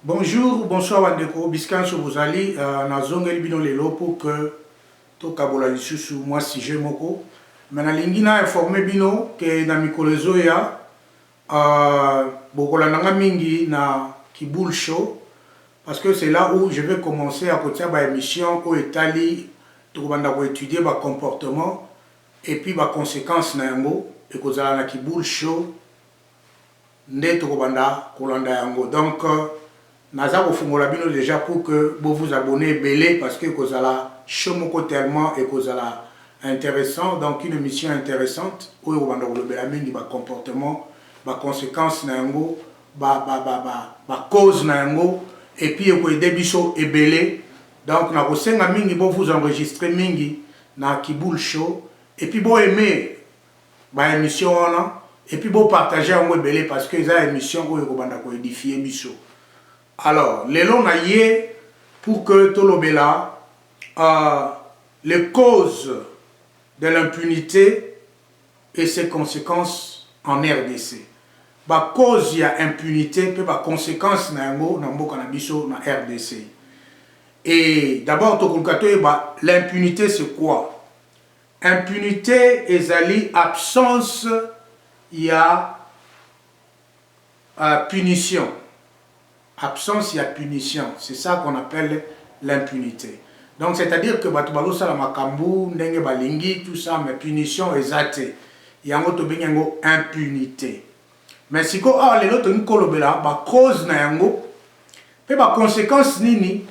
Bonjour, bonsoir Wandeko, Biscan sur Bozali, na zonga libino lelo pour que to kabola lisusu moi si je moko. Mais na lingina informé bino que na mikolezo ya bokola nanga mingi na Kiboul Show parce que c'est là où je vais commencer à côté ba émission au Italie to banda ko étudier ba comportement et puis ba conséquences na yango et kozala na Kiboul Show nde to banda kolanda yango. Donc naza kofungola bino déjà pour que vous vous abonnez belé parce que kozala chomoko tellement et kozala intéressant, donc une émission intéressante où on va le mingi ba comportement, ba conséquences na yango, ba cause na yango et puis ko aider biso et belé. Donc na kosenga mingi bo vous enregistrer mingi na Kiboul Show et puis bo aimer ba émission là et puis bo partager yango belé parce que ça émission où ko banda ko édifier biso. Alors, les longs naïe pour que Tolobela les causes de l'impunité et ses conséquences en RDC. La cause il y a impunité puis la conséquence na biso na RDC. Et d'abord l'impunité c'est quoi? Impunité est absence il y a punition. Absence, il y a punition. C'est ça qu'on appelle l'impunité. Donc, c'est-à-dire que Batubalo Salamakambu, Ndenge Balingi, tout ça, mais punition exacte. Il y a une impunité. Mais si vous avez une cause, il y a conséquence nini,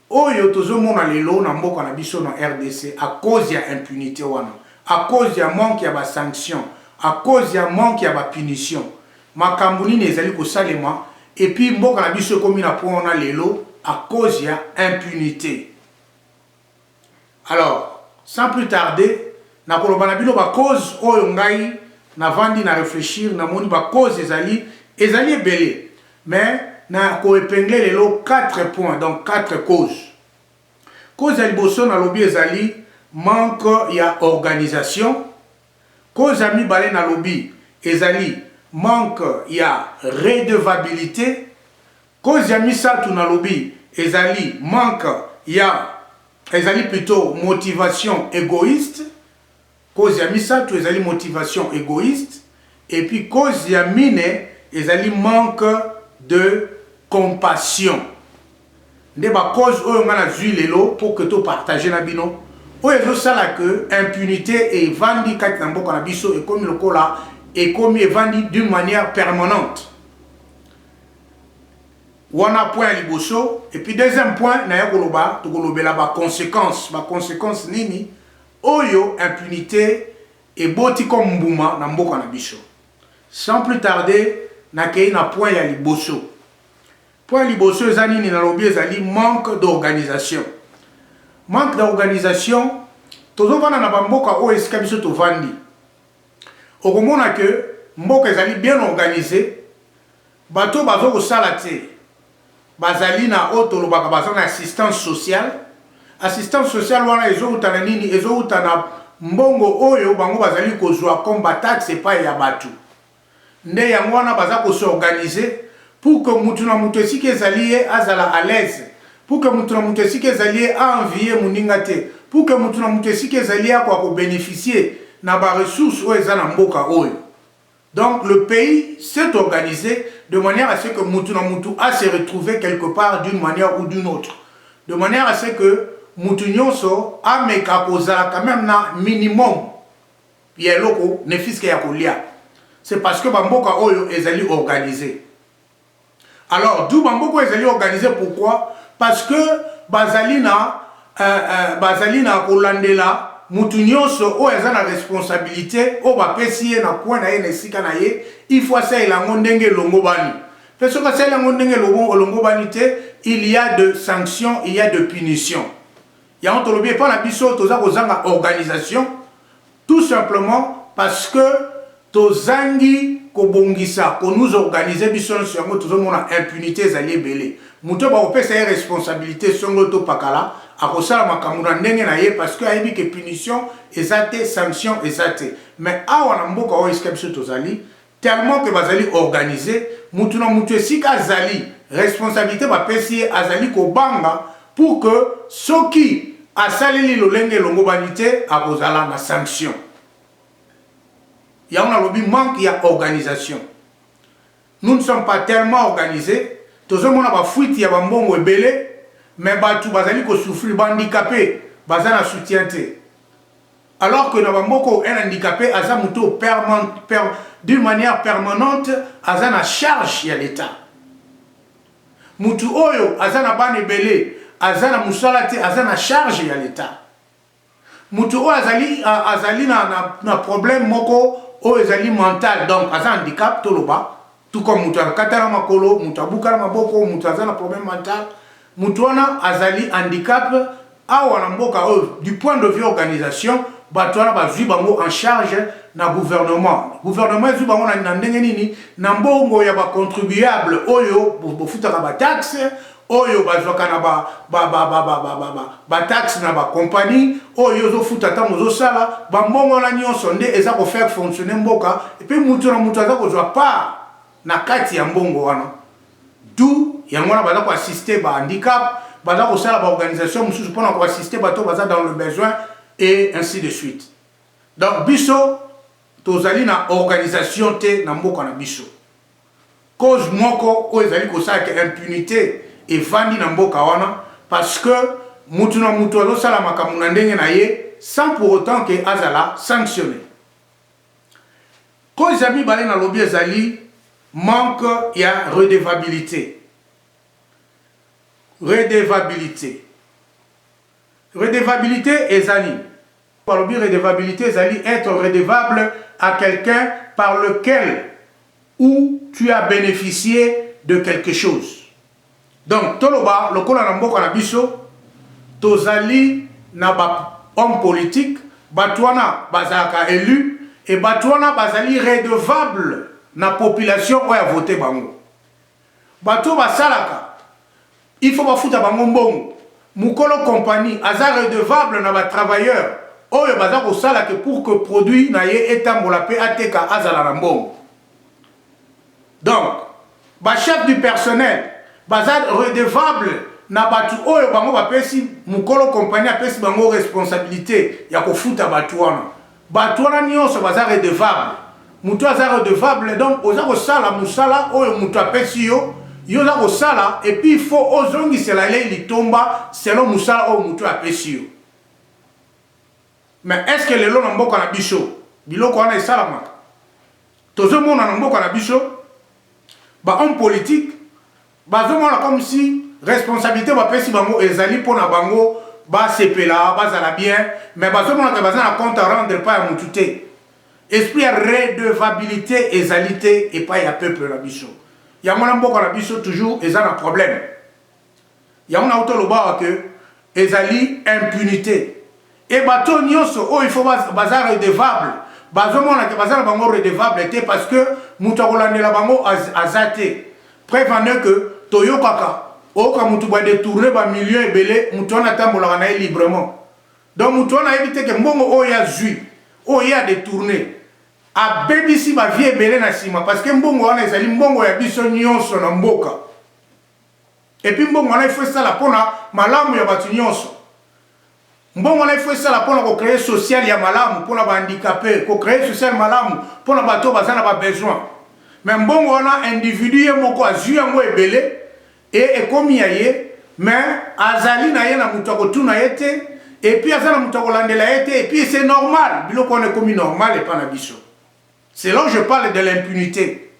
oyo tozomona lelo na mboka na biso na RDC à cause ya impunité wana, à cause ya manque ya ba sanction, à cause ya manque ya ba punition. Makambu nini ezali ko salema. Et puis, mboka na biso komi na point on a lelo à cause de l'impunité. Alors, sans plus tarder, na koloba na bilo ba cause oyo ngai na vandi na réfléchir na moni ba cause ezali belé. Mais na ko épingler lelo 4 points, donc 4 causes. Cause ya liboso na lobi ezali manque ya organisation. Cause ya mibale na lobi ezali manque ya redevabilité. Cause ya misatu na lobi ezali manque ya ezali plutôt motivation égoïste. Cause ya misatu ezali motivation égoïste. Et puis cause ya mine ezali manque de compassion. Nde ba cause oyo ngana zui lelo pour que to partager na bino. Oyo ezo sala que impunité et vandi kati na mboka na biso et comme lokola et comme il est vendu d'une manière permanente. Wana point liboso et puis deuxième point na yakoloba to kolobela ba conséquence nini oyo impunité et boti comme mbuma na mboka na biso. Sans plus tarder na kei na point ya liboso. Point liboso ezali nini na lobi ezali manque d'organisation. Manque d'organisation tozovana na ba mboka o esika biso to vandi. Au moment que mboka ezali bien organisé, bato bazo ko salate, bazali na auto lobaka bazana assistance sociale wana ezo utana nini ezo utana mbongo oyo bango bazali ko zwa comme taxe pa ya batu. Nde yango wana baza ko s'organiser pour que mutu na mutu esiki ezali azala à l'aise, pour que mutu na mutu esiki ezali a envier muninga te, pour que mutu na mutu esiki ezali a ko bénéficier na ba ressources ou ezana mboka oyo. Donc le pays s'est organisé de manière à ce que mutu na mutu a se retrouver quelque part d'une manière ou d'une autre. De manière à ce que mutu nyonso a meka kozala quand même na minimum ya loko ne fiske ya kolia. C'est parce que bamboka oyo ezali organisé. Alors d'où bamboka ezali organisé, pourquoi? Parce que bazali na kolandela mutu nyonso o eza na responsabilité o ba pesi na point na ye na sika na ye il faut ça il a ndenge longo bani parce que ça il a ndenge longo bani te, il y a de sanctions, il y a de punitions. Ya on tolobi pas na biso toza kozanga organisation tout simplement parce que tozangi kobongisa ko nous organiser biso sur ngo tozomona impunité ezali belé muto ba opesa ye responsabilité songo to pakala akosala makambo na ndenge na ye parce que ayebi que punition ezate sanction ezate. Mais awa na mboka o esika biso tozali tellement que bazali organisé mutu na mutu esika azali responsabilité bapesi ye azali kobanga pour que soki asaleli lolenge elongobani te akozala na sanction. Yango nalobi manque ya organisation. Nous ne sommes pas tellement organisés. Tozomona ba fuite ya bambongo ebele, mais batu bazali ko souffrir ba handicapé, baza na soutien te. Alors que na bamboko un handicapé aza muto d'une manière permanente aza na charge ya l'état. Mutu oyo aza na bana ebele, aza na musala te, aza na charge ya l'état. Mutu oyo azali na problème moko oyo ezali mental, donc aza handicap toloba. Tout comme mutu akatala makolo, mutu abukala maboko, mutu aza na problème mental, mutu wana azali handicap awa na mboka oyo du point de vue organisation, bato wana bazwi bango en charge na gouvernement. Gouvernement ezwi bango na ndenge nini na mbongo ya ba contribuable oyo bofutaka ba taxe, oyo bazwaka na ba taxe na ba compagnie, oyo zo futa tango zo sala, ba mbongo na nyonso nde eza ko faire fonctionner mboka, et puis mutu na mutu aza ko zwa pas na kati ya mbongo wana. D'où yango wana baza ko assister ba handicap, baza ko sala ba organisation mususu pona ko assister bato baza dans le besoin et ainsi de suite. Donc biso tozali na organisation te na mboka na biso. Cause moko o ezali ko sala ke impunité et vandi na mboka wana parce que mutu na mutu azo sala makambo na ndenge na ye sans pour autant que azala sanctionné. Cause ami balé na lobby ezali manque ya redevabilité. Redevabilité. Redevabilité ezali. Par le biais redevabilité ezali être redevable à quelqu'un par lequel ou tu as bénéficié de quelque chose. Donc toloba lokola na mboka na biso tozali na ba homme politique batwana bazaka élu et batwana bazali redevable na population oyo a voté bango. Bato basalaka, il faut bafuta bango mbongo. Mukolo compagnie aza redevable na ba travailleur oyo baza ko salaka pour que produit na ye etambola pe ateka azala na mbongo. Donc, ba chef du personnel baza redevable na batu oyo bango bapesi mukolo compagnie apesi bango responsabilité ya kofuta batu wana. Batu wana nyonso baza redevable. Mutu aza redevable, donc oza kosala musala oyo mutu apesi yo oza kosala, et puis il faut ozongisela le litomba selon musala oyo mutu apesi yo. Mais est-ce que lelo na mboka na biso biloko wana esalamaka? Tozomona na mboka na biso ba homme politique bazomona comme si responsabilité bapesi bango ezali pona bango basepela bazala bien, mais bazomona ke baza na compte à rendre pa ya mutu te. Esprit ya redevabilité ezalité et pas ya peuple la biso. Ya mona mboka na biso toujours eza na problème. Ya mona auto loba que ezali impunité. Et bato nyonso oh il faut baza redevable. Bazomona ke baza na bango redevable te parce que mutu akolandela bango azate. Preuve en est que toyokaka oka mutu ba détourner ba millions ebele mutu na tambola na librement. Donc mutu na éviter que mbongo o ya zui o ya détourner. A bebisi ba vie ebele na sima parce que mbongo wana ezali mbongo ya biso nyonso na mboka. Et puis mbongo wana il faut ça la pona malamu ya batu nyonso. Mbongo wana il faut ça la pona ko créer social ya malamu pona ba handicapé, ko créer social malamu pona bato bazana ba besoin. Mais mbongo wana individu ye moko azui yango ebele et ekomi ya ye, mais azali na ye na mutu akotuna ye te, et puis azana mutu akolandela ye te, et puis c'est normal biloko wana ekomi normal et pas na biso. C'est là où je parle de l'impunité.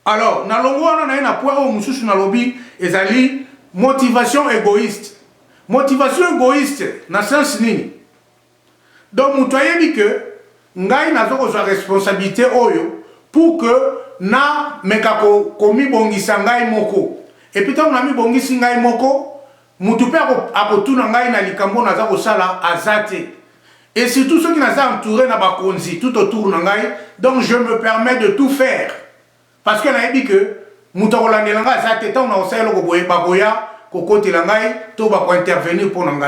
Alors, na longo wana na ina point o mususu na lobi ezali motivation égoïste. Motivation égoïste na sens nini? Donc mutu ayebi que ngai nazo kozwa responsabilité oyo pour que na mekako komi bongisa ngai moko. Et puis tant na mi bongisi ngai moko, mutu pe akotuna ngai na likambo naza kosala azate. Et surtout ceux qui nous ont entourés dans la konzi, tout autour de nous, donc je me permets de tout faire. Parce que nous avons dit que nous avons dit que nous avons intervenir pour nous.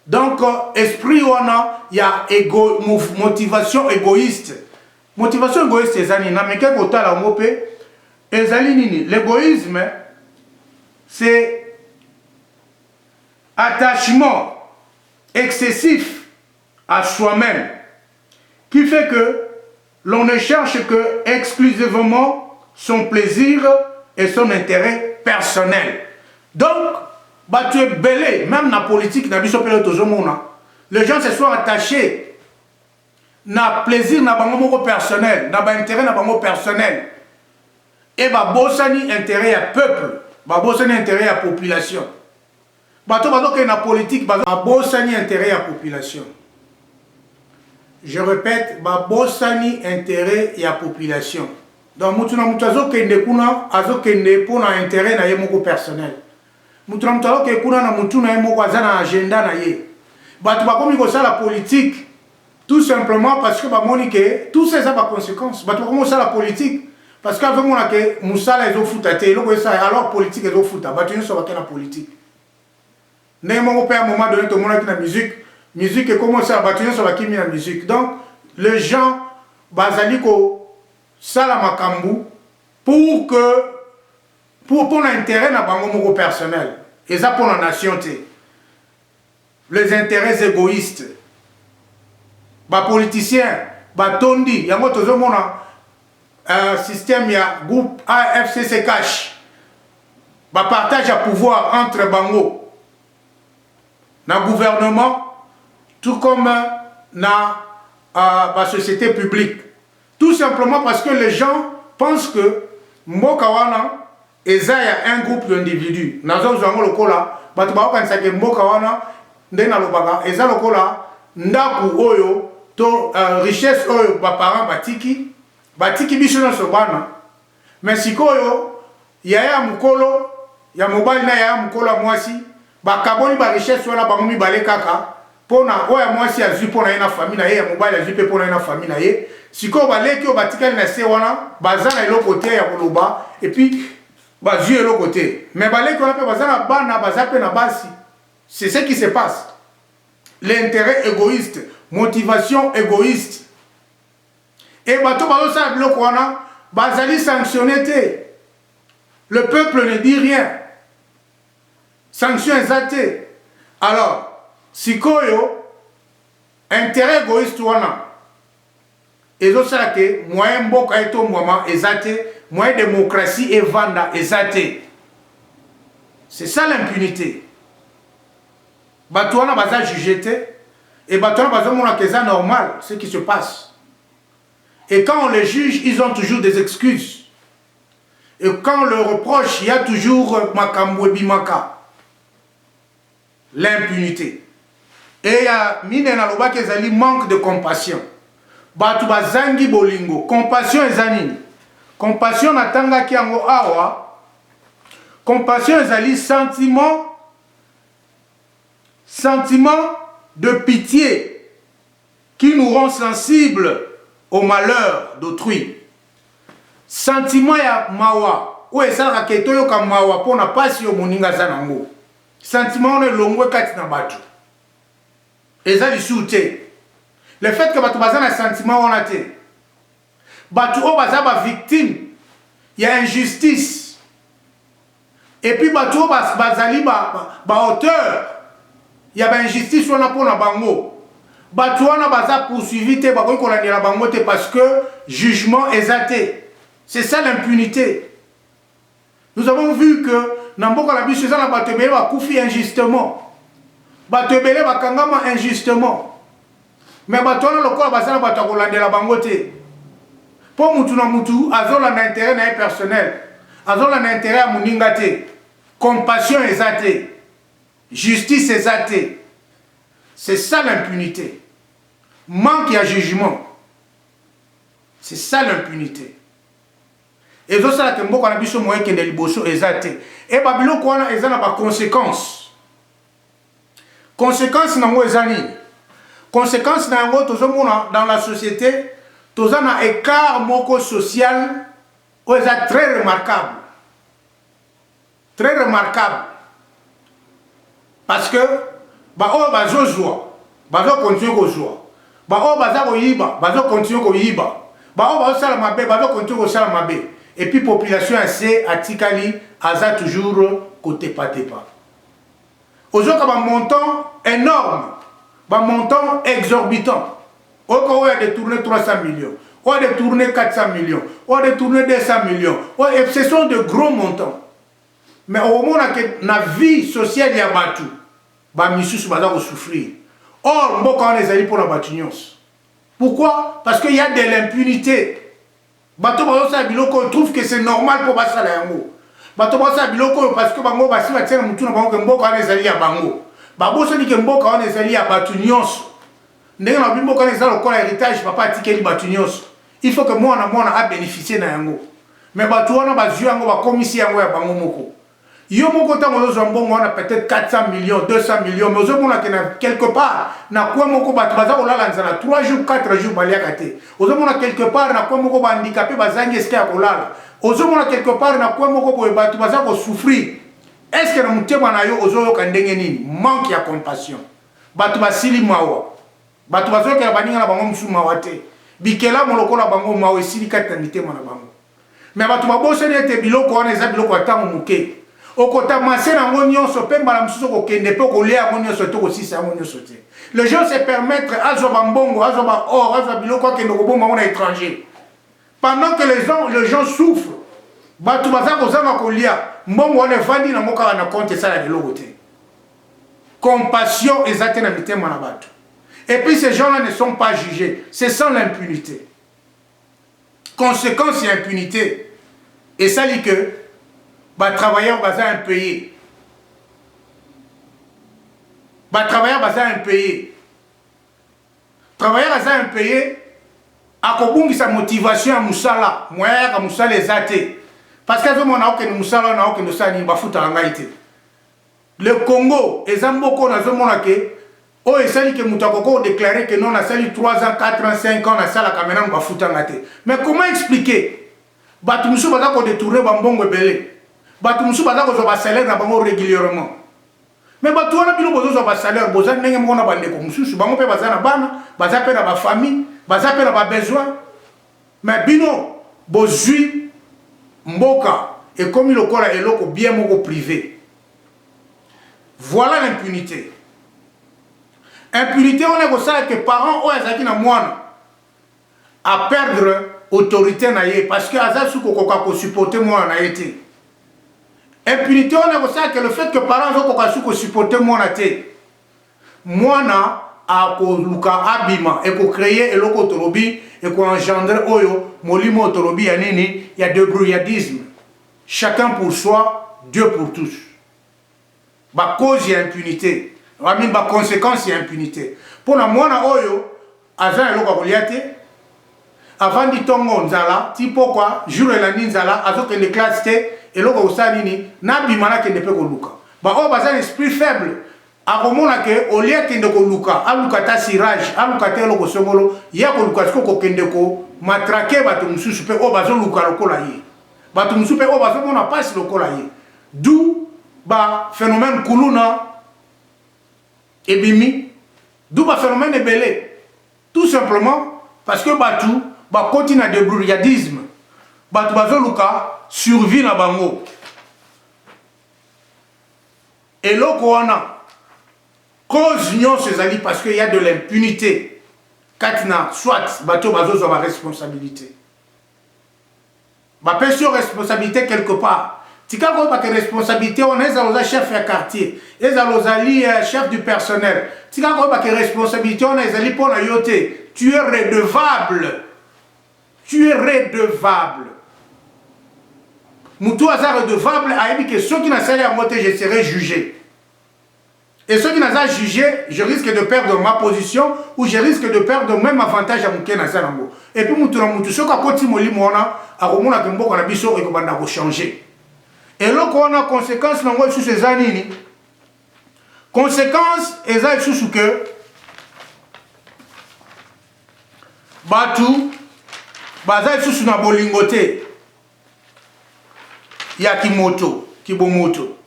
Donc, esprit, il y a motivation égoïste. Motivation égoïste, c'est ça. ezali nini? L'égoïsme, c'est attachement excessif à soi-même qui fait que l'on ne cherche que exclusivement son plaisir et son intérêt personnel. Donc, bah, tu es belé, même dans la politique, les gens se sont attachés na plaisir na bango personnel, na intérêt na bango personnel. Et bah bossani intérêt à peuple, bah bossani intérêt à population. Bah to bazo que na politique bah bossani intérêt à population. Je répète, bah bossani intérêt à population. Donc mutuna mutazo que ne kuna azo que ne pour na intérêt na yemoko personnel. Mutuna mutazo que kuna na mutuna yemoko azana agenda na ye. Bah tu vas comme ça la politique. Tout simplement parce que que tout ça a des conséquences. Bah tu commences à la politique parce qu'avec moi que Moussala est au foot alors politique est au foot. Bah tu ne sais pas la politique. N'importe à un moment donné tout le monde qui la musique et comment ça bah tu ne sais pas qui met la musique. Donc les gens basaliko ça la makambu pour l'intérêt na bango personnel et ça pour la nation. Les intérêts égoïstes. Bah politiciens, bah tondi, yango tozo mona système ya groupe AFCC cash. Bah partage à pouvoir entre bango na gouvernement tout comme na bah société publique. Tout simplement parce que les gens pensent que mboka wana eza ya un groupe d'individus. Nazo zango lokola, bah tu ba kanisa ke mboka wana ndena lobaka eza lokola ndaku oyo to richesse oyo ba parents batiki biso na sobana mais sikoyo ya mukolo ya mobali na ya mukolo mwasi ba kaboni ba richesse wana bango mibale kaka pona oya mwasi azui pona ina famille na ye ya mobali azui pe pona ina famille na ye sikoyo baleki o batikali na se wana bazana eloko te ya koloba et puis bazui eloko te mais baleki wana pe bazana bana bazape na basi. C'est ce qui se passe. L'intérêt égoïste, motivation égoïste. Et bato bazo sa biloko wana bazali sanctionné. Le peuple ne dit rien. Sanction exacte. Alors, sikoyo intérêt égoïste wana ezo sala ke moyen mboka eto mwama exacte, moyen démocratie et vanda exacte. C'est ça l'impunité. Batouana baza jugé et Batouana baza mona que c'est normal ce qui se passe. Et quand on les juge, ils ont toujours des excuses. Et quand on le reproche, il y a toujours makambo bimaka. L'impunité. Et il y a mine na loba kezali manque de compassion. Batu bazangi bolingo, compassion ezanini. Compassion natanga ki yango awa. Compassion ezali sentiment de pitié qui nous rend sensibles au malheur d'autrui. Sentiment ya mawa ou esala keto yo ka mawa pona pasi yo moninga zanango. Sentiment on longwe kati na batu. Ezali soute. Le fait que batu bazana sentiment on a te. Batu o bazaba victime, il y a injustice. Et puis batu o bazali ba auteur. Il y a une injustice on a pour la bango. Batouana baza poursuivi te bakoy ko la bango te parce que jugement exalté. C'est ça l'impunité. Nous avons vu que namboka la biso za na batebele ba kufi injustement. Batebele ba kangama injustement. Mais batouana lokola baza na batako la bango te. Pour mutu na mutu azola na intérêt na personnel. Azola na intérêt à moninga te. Compassion exaltée. Justice exaltée. C'est ça l'impunité. Manque à jugement. C'est ça l'impunité. Et donc ça que mboko na biso moyen kende liboso exalté. Et babilo ko wana ezana ba conséquences. Conséquences nango ezani. Conséquences nango tozomona dans la société, tozana écart moko social o eza très remarquable. Très remarquable. Parce que ba o bazo joie, bazo continuer ko joie. Ba o baza ko yiba, bazo continuer ko yiba. Ba o bazo sala mabe, bazo continuer ko sala mabe. et puis population assez atikali aza toujours côté patepa. Aujourd'hui, un montant énorme, un montant exorbitant. On a détourné 300 millions, on a détourné 400 millions, on a détourné 200 millions. Ce sont de gros montants. Mais au moment où la vie sociale il y a battu, il va souffrir. Or, on les alliés pour la bâtinios. Pourquoi? Parce qu'il y a de l'impunité. On trouve que c'est normal pour passer à yango. Parce que bango basi batia na mutu na bango ke mboka wana ezali ya bango. Baboso ni ke mboka wana ezali ya batu nyonso. Ndenge na bimboka wana ezali lokola héritage papa atikeli batu nyonso. Il faut que mwana a bénéficier na yango. Mais batu wana bazwi yango bakomisi yango ya bango moko. Yo moko tango ozwa mbongo wana peut-être 400 millions, 200 millions, mais ozomona ke na quelque part na kwa moko batu baza kolala nzala 3 jours, 4 jours baliaka te. Ozomona quelque part na kwa moko ba handicapé bazangi eske ya kolala. Ozomona quelque part na kwa moko boye batu baza ko souffrir. Est-ce que na mutema na yo ozoyoka ndenge nini? Manque ya compassion. Batu basili mawa. Batu bazoyoka baninga na bango musu mawa te. Bikela moloko na bango mawa esili kata mitema na bango. Mais batu babosani ete biloko wana eza biloko atango muke. Okota masé na ngo nyonso pe mbala mususu ko kende pe ko lea ngo nyonso to ko sisa ngo nyonso te. Les gens se permettre azo ba mbongo, azo ba or, azo biloko kende ko bomba ngo na étranger. Pendant que les gens souffrent, batu baza kozanga kolia, mbongo wana vandi na moka na compte ça ya biloko te. Compassion ezate na mitema na batu. Et puis ces gens-là ne sont pas jugés, c'est sans l'impunité. Conséquence et impunité. Et ça dit que travailleurs baza impayés. Travailleurs baza impayés. Travailleurs baza impayés. Akobungi sa motivation à musala, moyen à musala ezate. Parce que nous avons que musala na aucun sani bafuta angaite. Le Congo, ezamboko na zomona ke o esali ke mutakoko déclarer que non a sali 3 ans, 4 ans, 5 ans na sala kamena bafuta ngate. Mais comment expliquer? Batu musu baza ko détourner bambongo belé. Batu musu baza ko zo ba salaire na bango régulièrement. Mais batu wana bino bozo zo ba salaire boza ndenge moko na bandeko mususu bango pe baza na bana, baza pe na ba famille, baza pe na ba besoin. Mais bino bozui mboka et comme il lokola eloko bien moko privé. Voilà l'impunité. Impunité on est comme ça que parents o ezaki na mwana à perdre autorité na ye parce que aza suko koka ko supporter mwana na été. Impunité on est comme ça que le fait que parents ont koka suko supporter mwana te. Mwana a ko luka abima et ko créer eloko torobi et ko engendrer oyo molimo torobi ya nini ya débrouillardisme. Chacun pour soi, Dieu pour tous. Ba cause ya impunité. Rami ba conséquence ya impunité. Pour na mwana oyo aza eloko koliate avant di tongo nzala ti pourquoi jour la nzala azoke ne classe te eloko osali nini na bimana ke ne pe ko luka. Ba o baza esprit faible. Akomona ke olia kende ko luka, aluka ta sirage, aluka te eloko songolo, ya ko luka ko kende ko matraquer batu mususu pe o bazo luka lokola ye. Batu mususu pe o bazo mona passe lokola ye. D'où ba phénomène kuluna ebimi, d'où ba phénomène ebele. Tout simplement parce que batu ba continue à débrouillardisme. Batu bazo luka survie na bango. Et loko wana cause union ces alliés parce qu'il y a de l'impunité. Katina, soit bateau bazo sur ma responsabilité. Ma personne responsabilité quelque part. Si quelqu'un a une responsabilité, on est à chef de quartier, on est à chef du personnel. Si quelqu'un a une responsabilité, on est à pour la yoté. Tu es redevable. Tu es redevable. Moutou a redevable a dit que ceux qui n'ont pas à monter, je serai jugé. Et ceux qui n'ont pas jugé, je risque de perdre ma position ou je risque de perdre même avantage à mon Kenasanango. Et puis, moutou, ceux qui ont continué à remonter à Kimbo, on a biso et qu'on a changé. Et là, on a conséquence sur ces années. Conséquence, et ça, c'est ce que Batu, Baza, c'est ce que bolingote. Yakimoto, Kibomoto.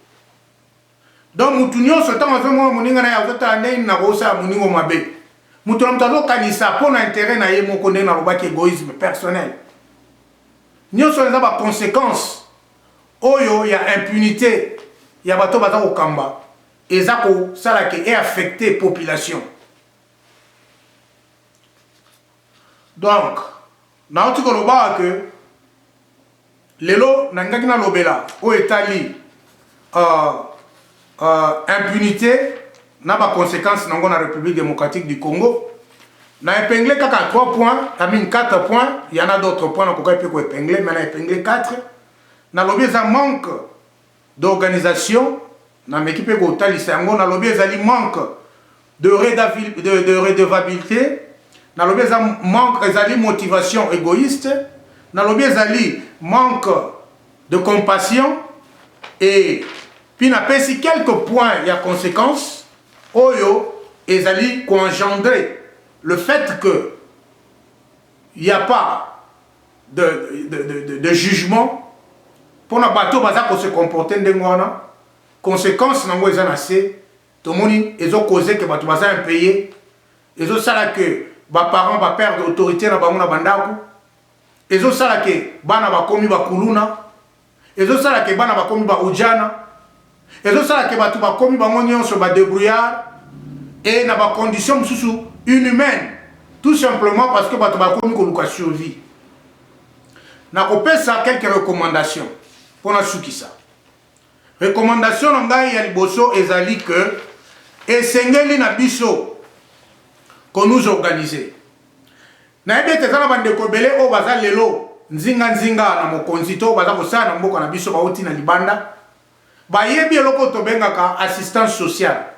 Donc, Moutounion, ce temps, on a dit Moutounion, kanisa pour l'intérêt na yemo connaît na robaki égoïsme personnel. nyonso eza ba conséquences oyo ya impunité ya bato baza kokamba eza kosala ke affecter population. Donc nauti koloba que lelo nangaki na lobela o etali impunité na ba conséquences nango na République démocratique du Congo. Na épinglé kaka 3 points, I mean 4 points, il y en a d'autres points donc on peut épingler, mais na épinglé 4. Na lobby ça manque d'organisation, na m'équipe ko tali sango na lobby ezali manque de redevabilité, na lobby ça manque ezali motivation égoïste, na lobby ezali manque de compassion et puis na pesi quelques points il y a conséquences oyo ezali ko engendrer le fait que il n'y a pas de jugement pour na bateau baza ko se comporter ndengwana conséquence nango eza na se to moni ezo causer que bato baza impayé ezo sala que ba parents ba perdre autorité na bango na bandako ezo sala que bana bakomi bakuluna ezo sala que bana bakomi ba ujana ezo sala que bato bakomi bango nyonso ba débrouillard et na ba condition mususu inhumaine, tout simplement parce que bato bakomi koluka survie. Na kopesa quelques recommandations pour na suki ça. Recommandation na ngai ya liboso ezali que esengeli na biso ko nous organiser. Na ebe te zana bande ko belé o baza lelo nzinga na mokonzi to baza ko sana mboka na biso bauti na libanda. Ba yebi eloko to bengaka assistance sociale.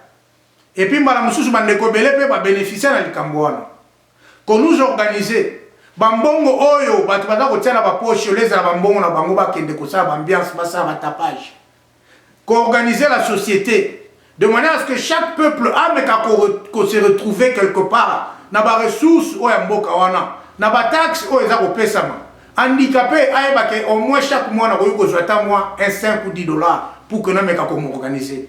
Et puis, madame Soussou Bandeko Belé va bénéficier de l'Ikambouana. Qu'on nous organise, Bambongo Oyo, Batubada Kotia na Bapoche, les Bambongo na Bango Bakendeko, ça, l'ambiance, ça, va tapage. Qu'on organise la société, de manière à ce que chaque peuple a se retrouver quelque part, na ba ressources, ou Yamboka Wana, na ba taxe, ou Ezako Pesama. Handicapé, au moins chaque mois, na Koyoko Zwata, moi, 5 ou 10 dollars pour que nous nous organiser.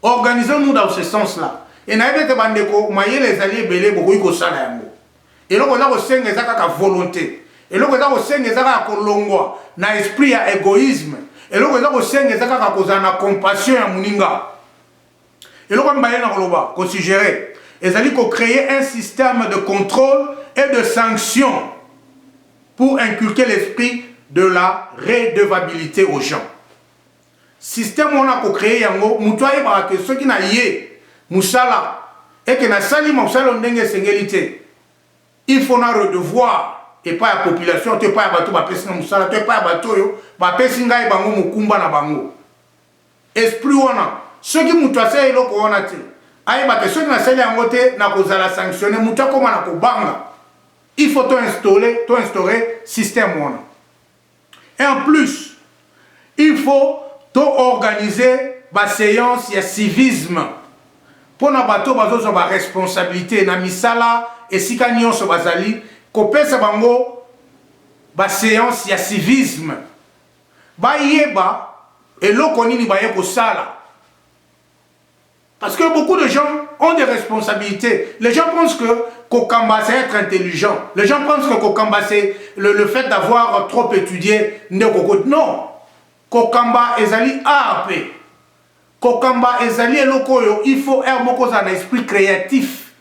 Organisons-nous dans ce sens-là. Et nous avons les alliés belés pour que ça yango. Et là, on a aussi une volonté. Et là, on a aussi une kolongwa na esprit ya égoïsme. Et là, on a aussi une compassion ya muninga. Et là, on a considéré. Et ça dit qu'on créer un système de contrôle et de sanction pour inculquer l'esprit de la redevabilité aux gens. Système on a créé yango mutoye ba que ceux qui na yé musala et que na sali musala ndenge sengelité il faut na redevoir et pas la population te pas bato ba pesi na musala te pas bato yo ba pesi ngai bango mukumba na bango esprit wana ceux qui mutwase eloko wana te ay ba que ceux qui na sali yango te na kozala sanctionner muta koma na ko banga il faut instaurer système wana et en plus il faut organiser la séance de civisme pour na bato bazo ba responsabilité na misala et si kanyon so bazali ko pesa bango ba séance de civisme ba yeba eloko nini ba yeko sala parce que beaucoup de gens ont des responsabilités. Les gens pensent que Kokamba c'est être intelligent. Les gens pensent que Kokamba c'est le fait d'avoir trop étudié. Non. Kokamba ezali ARP. Kokamba ezali elokoyo, il faut un esprit créatif.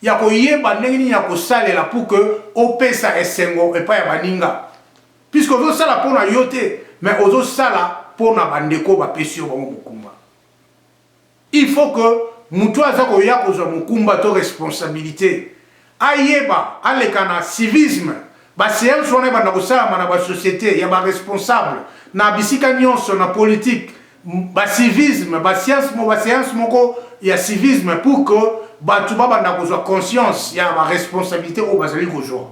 Yako yeba ndenge yako salela pour que opesa esengo et pas ya baninga. Puisque ozo sala pour na yote, mais ozo sala pour na bandeko ba pesio ba mukumba. Il faut que mutu azako yako zo mukumba to responsabilité. Ayeba alekana civisme. Ba séance on ba na kosala na ba société, ya ba responsable. Na bisika nyonso na politique ba civisme ba séance moko ya civisme pour que batu ba banda kozwa conscience ya ba responsabilité au bazali kozwa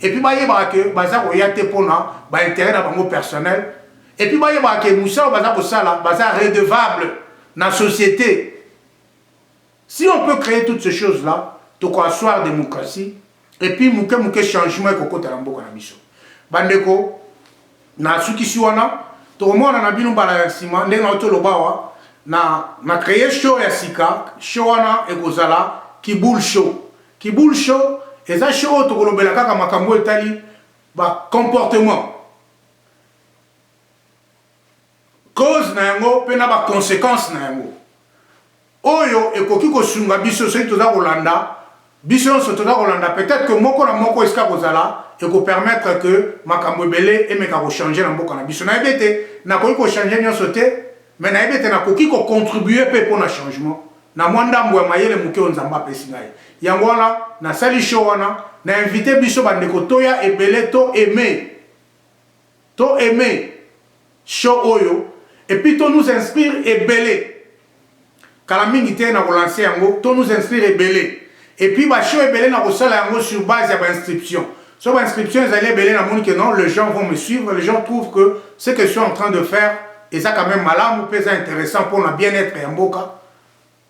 et puis ba yeba que baza ko yate pona ba intérêt na bango personnel et puis ba yeba que musa baza ko sala baza redevable na société. Si on peut créer toutes ces choses là to ko asseoir démocratie et puis muke changement ko kota mboka na biso bandeko na sukisi wana to mona na bino bala sima ndenga otolobawa na créer show ya sika show wana ekozala Kibul show eza show to kolobela kaka makambo etali ba comportement cause na yango pe na ba conséquence na yango oyo ekoki kosunga biso soki toza kolanda biso nyonso toza kolanda peut-être que moko na moko esika kozala ekopermettre que makambo ebele emeka kochange na mboka na biso nayebi ete nakoki kochange nyonso te mais nayebi ete nakoki kocontribue mpe mpo na changement na mwa ndambo ya mayele moke oyo nzambe apesi ngai yango wana nasali show wana na invité biso bandeko toya ebele to aime show oyo et puis to nous inspire ebele kala mingi te na kolancer yango to nous inspire ebele et puis ba show ebele na kosala yango sur base ya ba inscription sur ba inscription ezali ebele na moni que non les gens vont me suivre les gens trouvent que ce que je suis en train de faire et ça quand même malamu pesa intéressant pour la bien-être ya mboka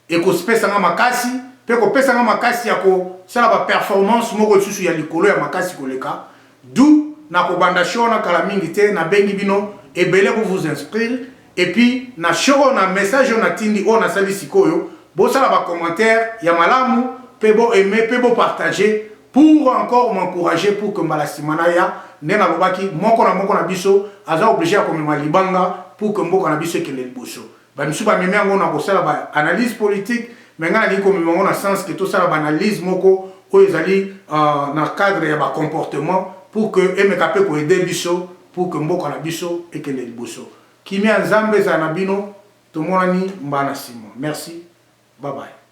et ko spesanga makasi pe ko pesanga makasi ya ko sala ba performance moko susu ya likolo ya makasi koleka d'où na ko banda show na kala mingi te na bengi bino ebele pour vous inscrire et puis na show na message na tindi on a sali sikoyo bo sala ba commentaire ya malamu pe bo aimer pe bo partager pour encore m'encourager pour que mbala simana ya nena lobaki moko na biso aza obligé à komema libanga pour que mboka na biso ekele liboso ba misu ba meme yango na kosala ba analyse politique mais nga na komema yango na sens que to sala ba analyse moko oyo ezali na cadre ya ba comportement pour que emeka pe ko aider biso pour que mboka na biso ekele liboso kimia nzambe za na bino tomonani mbana simo merci bye bye.